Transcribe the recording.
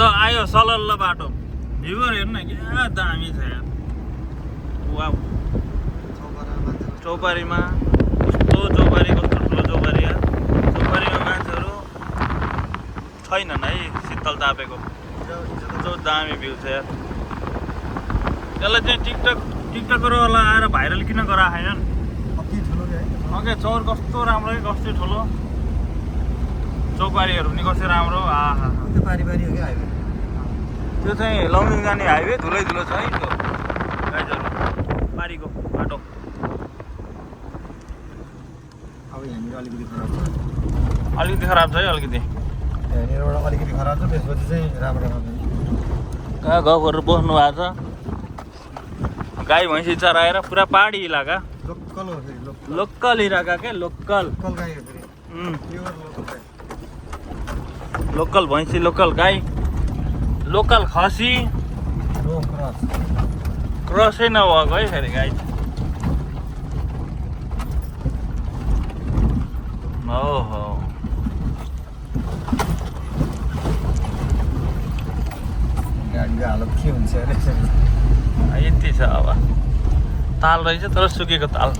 ल आयो सलल्ल बाटो भ्यूहरू हेर्नु न क्या दामी छ यार वाउ चौपारीमा कस्तो चौपारी कस्तो ठुलो चौपारी यार चौपारीमा मान्छेहरू छैनन् है शीतल तापेको कस्तो दामी भ्यू छ यार यसलाई चाहिँ टिकटकरवाला आएर भाइरल किन गराएनन् ओके चौर कस्तो राम्रो है कस्तो ठुलो चौपारीहरू पनि कस्तो राम्रो आहा त्यो पारी हो क्या हाइवे त्यो चाहिँ लमजुङ जाने हाइवे धुलै धुलो छ है त्यो गाइजहरू पारीको बाटो अब यहाँनिर अलिकति खराब छ अलिकति खराब छ है अलिकति यहाँनिरबाट अलिकति खराब छ त्यसपछि चाहिँ राम्रो छ कहाँ गाउँघरहरू बस्नु भएको छ गाई भैँसी चराएर पुरा पहाडी इलाका लोकल हो फेरि लोकल इलाका क्या लोकल लोकल गाई हो फेरि प्योर लोकल गाई लोकल भैँसी लोकल गाई लोकल खसी नो क्रस क्रसै नभएको है फेरि गाई ओहो गाडीको हालत के हुन्छ अरे यति छ अब ताल रहेछ तर सुकेको ताल